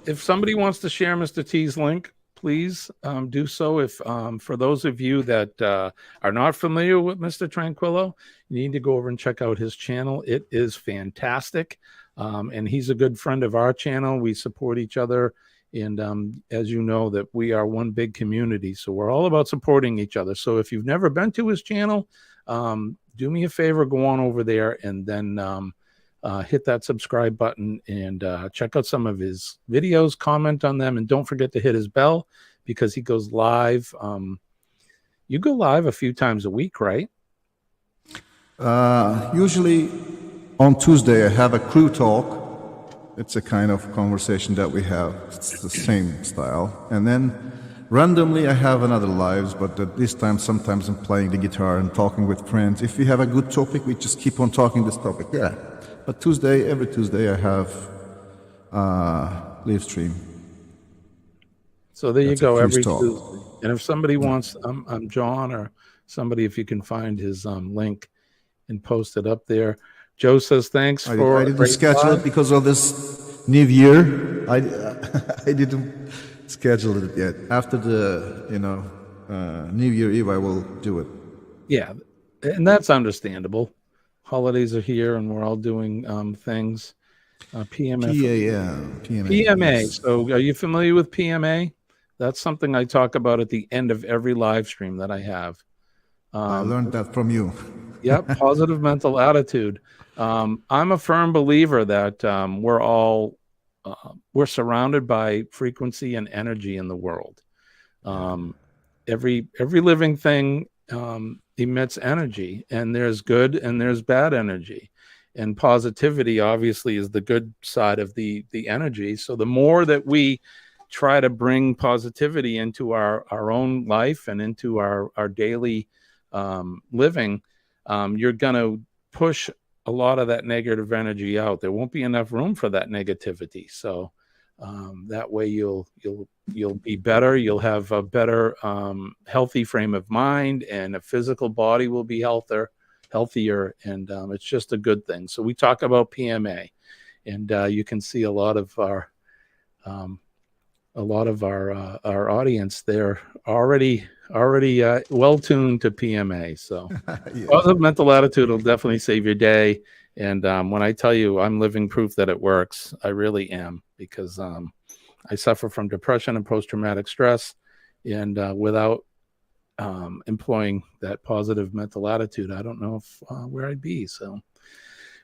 If somebody wants to share Mr. T's link, please do so. If for those of you that are not familiar with Mr. Tranquilo, you need to go over and check out his channel. It is fantastic. And he's a good friend of our channel. We support each other. And as you know, that we are one big community. So we're all about supporting each other. So if you've never been to his channel, do me a favor, go on over there and then hit that subscribe button and check out some of his videos, comment on them, and don't forget to hit his bell because he goes live. You go live a few times a week, right? Usually on Tuesday, I have a crew talk. It's a kind of conversation that we have. It's the same style. And then randomly I have another lives, but at this time sometimes I'm playing the guitar and talking with friends. If we have a good topic, we just keep on talking this topic. Yeah. But every Tuesday I have live stream. So there you That's a go, free every talk. Tuesday. And if somebody wants, I'm John, or somebody, if you can find his link and post it up there. Joe says thanks for. I didn't schedule it because of this New Year. I didn't schedule it yet. After the New Year Eve, I will do it. Yeah, and that's understandable. Holidays are here, and we're all doing things. PMA. Yes. So, are you familiar with PMA? That's something I talk about at the end of every live stream that I have. I learned that from you. Yep, positive mental attitude. I'm a firm believer that we're surrounded by frequency and energy in the world. Every living thing emits energy, and there's good and there's bad energy. And positivity obviously is the good side of the energy. So the more that we try to bring positivity into our own life and into our daily living, you're going to push a lot of that negative energy out. There won't be enough room for that negativity. So that way you'll be better. You'll have a better healthy frame of mind, and a physical body will be healthier, and it's just a good thing. So we talk about PMA, and you can see a lot of our audience. They're already well tuned to PMA. So Yeah. positive mental attitude will definitely save your day. And when I tell you I'm living proof that it works, I really am, because I suffer from depression and post-traumatic stress, and without employing that positive mental attitude, I don't know where I'd be. So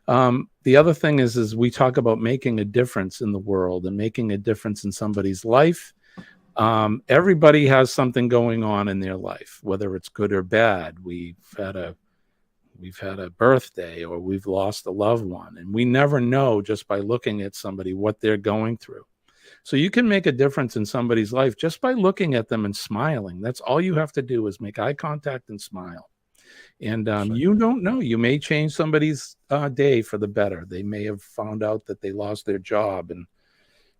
the other thing is we talk about making a difference in the world and making a difference in somebody's life. Everybody has something going on in their life, whether it's good or bad. We've had a birthday, or we've lost a loved one, and we never know just by looking at somebody what they're going through. So you can make a difference in somebody's life just by looking at them and smiling. That's all you have to do, is make eye contact and smile. And you don't know, you may change somebody's day for the better. They may have found out that they lost their job, and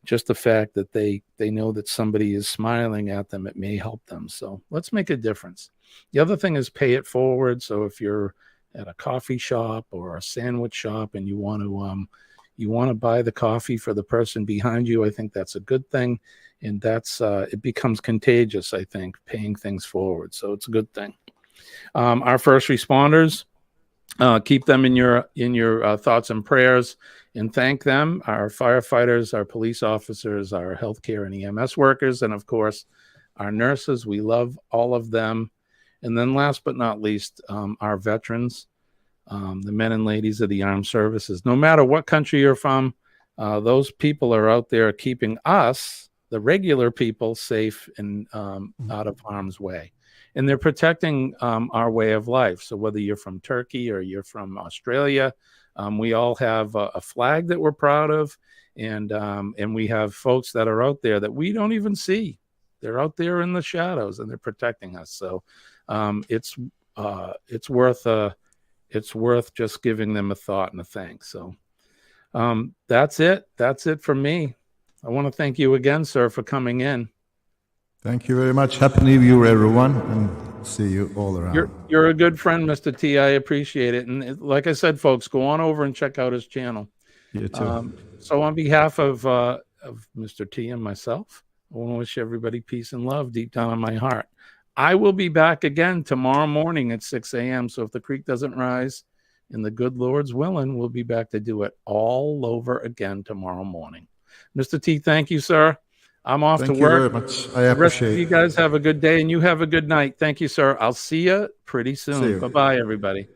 just the fact that they know that somebody is smiling at them, it may help them. So let's make a difference. The other thing is pay it forward. So if you're at a coffee shop or a sandwich shop and you want to buy the coffee for the person behind you, I think that's a good thing. And that's it becomes contagious, I think, paying things forward. So it's a good thing. Our first responders, keep them in your thoughts and prayers, and thank them. Our firefighters, our police officers, our healthcare and EMS workers, and of course our nurses. We love all of them. And then last but not least, our veterans, the men and ladies of the armed services. No matter what country you're from, those people are out there keeping us, the regular people, safe and out of harm's way. And they're protecting our way of life. So whether you're from Turkey or you're from Australia, we all have a flag that we're proud of. And we have folks that are out there that we don't even see. They're out there in the shadows, and they're protecting us. So it's worth just giving them a thought and a thanks. So that's it. That's it from me. I want to thank you again, sir, for coming in. Thank you very much. Happy New Year, everyone, and see you all around. You're a good friend, Mr. T. I appreciate it. And like I said, folks, go on over and check out his channel. You too. So on behalf of Mr. T and myself, I want to wish everybody peace and love deep down in my heart. I will be back again tomorrow morning at 6 a.m. So if the creek doesn't rise, and the good Lord's willing, we'll be back to do it all over again tomorrow morning. Mr. T, thank you, sir. I'm off to work. Thank you very much. I appreciate it. You guys have a good day, and you have a good night. Thank you, sir. I'll see you pretty soon. Bye-bye, everybody.